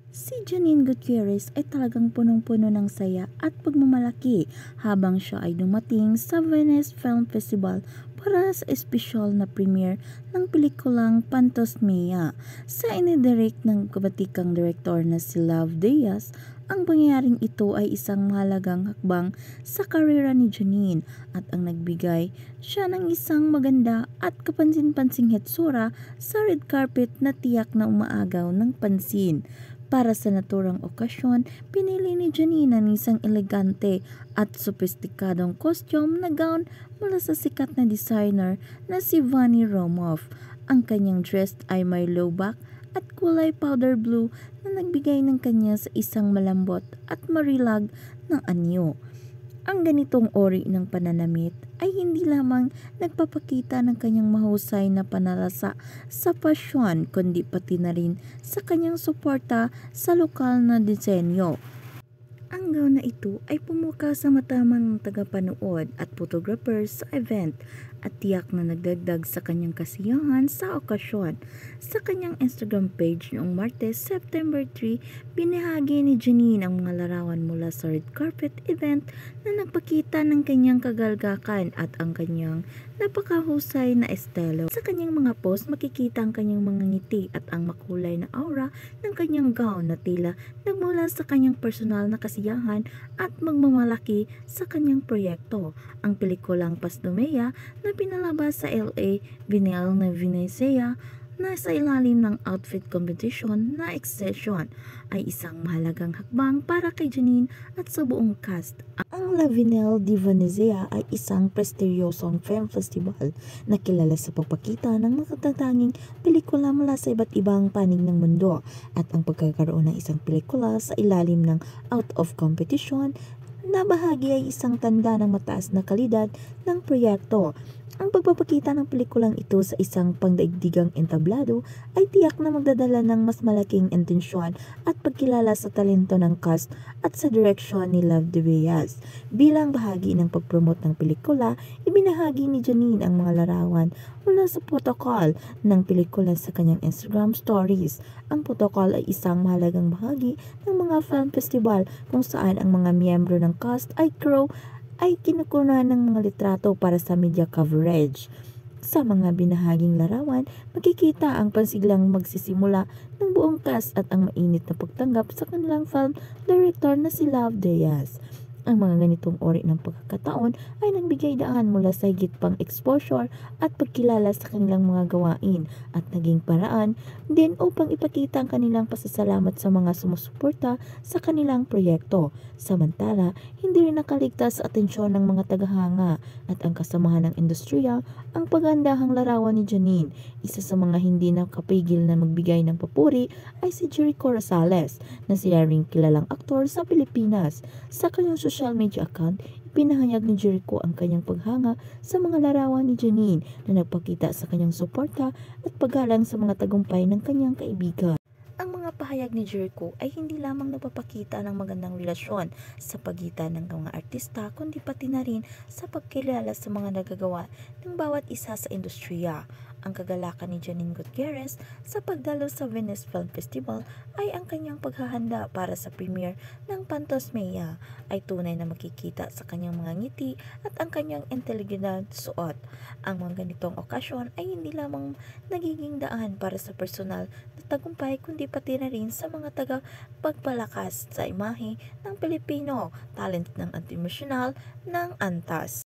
Si Janine Gutierrez ay talagang punong-puno ng saya at pagmamalaki habang siya ay dumating sa Venice Film Festival para sa espesyal na premiere ng pelikulang Pantos Mea. Sa inidirect ng kabatikang direktor na si Love Diaz, ang pangyayaring ito ay isang mahalagang hakbang sa karera ni Janine at ang nagbigay siya ng isang maganda at kapansin-pansing hitsura sa red carpet na tiyak na umaagaw ng pansin. Para sa naturang okasyon, pinili ni Janine ang isang elegante at sopistikadong costume na gown mula sa sikat na designer na si Vani Romoff. Ang kanyang dress ay may low back at kulay powder blue na nagbigay ng kanya sa isang malambot at marilag na anyo. Ang ganitong uri ng pananamit ay hindi lamang nagpapakita ng kanyang mahusay na panarasa sa pasyon kundi pati na rin sa kanyang suporta sa lokal na disenyo. Ang gown na ito ay pumuka sa mata ng tagapanood at photographer sa event at tiyak na nagdagdag sa kanyang kasiyahan sa okasyon. Sa kanyang Instagram page noong Martes, September 3, binahagi ni Janine ang mga larawan mula sa red carpet event na nagpakita ng kanyang kagalgakan at ang kanyang napakahusay na estilo. Sa kanyang mga post, makikita ang kanyang mga ngiti at ang makulay na aura ng kanyang gown na tila nagmula sa kanyang personal na kasiyahan at magmamalaki sa kanyang proyekto. Ang pelikulang Pastomea na pinalabas sa LA Bienal na Venezia na sa ilalim ng outfit competition na Exception ay isang mahalagang hakbang para kay Janine at sa buong cast. Ang La Bienal de Venezia ay isang prestigyosong film festival na kilala sa pagpakita ng nakatatanging pelikula mula sa iba't ibang panig ng mundo at ang pagkakaroon ng isang pelikula sa ilalim ng out of competition na bahagi ay isang tanda ng mataas na kalidad ng proyekto. Ang pagpapakita ng pelikulang ito sa isang pangdaigdigang entablado ay tiyak na magdadala ng mas malaking intensyon at pagkilala sa talento ng cast at sa direksyon ni Love Diaz. Bilang bahagi ng pagpromote ng pelikula, ibinahagi ni Janine ang mga larawan mula sa protocol ng pelikula sa kanyang Instagram stories. Ang protocol ay isang mahalagang bahagi ng mga film festival kung saan ang mga miyembro ng cast ay crew ay kinukuha ng mga litrato para sa media coverage. Sa mga binahaging larawan, makikita ang pansiglang magsisimula ng buong cast at ang mainit na pagtanggap sa kanilang film director na si Love Diaz. Ang mga ganitong uri ng pagkakataon ay nagbigay daan mula sa higit pang exposure at pagkilala sa kanilang mga gawain at naging paraan din upang ipakita ang kanilang pasasalamat sa mga sumusuporta sa kanilang proyekto. Samantala, hindi rin nakaligtas sa atensyon ng mga tagahanga at ang kasamahan ng industriya ang pagandahang larawan ni Janine. Isa sa mga hindi nakapigil na magbigay ng papuri ay si Jericho Rosales na siya ring kilalang aktor sa Pilipinas. Sa kanyang social media account, ipinahayag ni Jericho ang kanyang paghanga sa mga larawan ni Janine na nagpakita sa kanyang suporta at paggalang sa mga tagumpay ng kanyang kaibigan. Ang mga pahayag ni Jericho ay hindi lamang nagpapakita ng magandang relasyon sa pagitan ng mga artista kundi pati na rin sa pagkilala sa mga nagagawa ng bawat isa sa industriya. Ang kagalakan ni Janine Gutierrez sa pagdalo sa Venice Film Festival ay ang kanyang paghahanda para sa premiere ng Pantos Mea ay tunay na makikita sa kanyang mga ngiti at ang kanyang inteligensyang suot. Ang mga ganitong okasyon ay hindi lamang nagiging daan para sa personal na tagumpay kundi pati na rin sa mga pagpalakas sa imahe ng Pilipino talent ng internasyonal ng antas.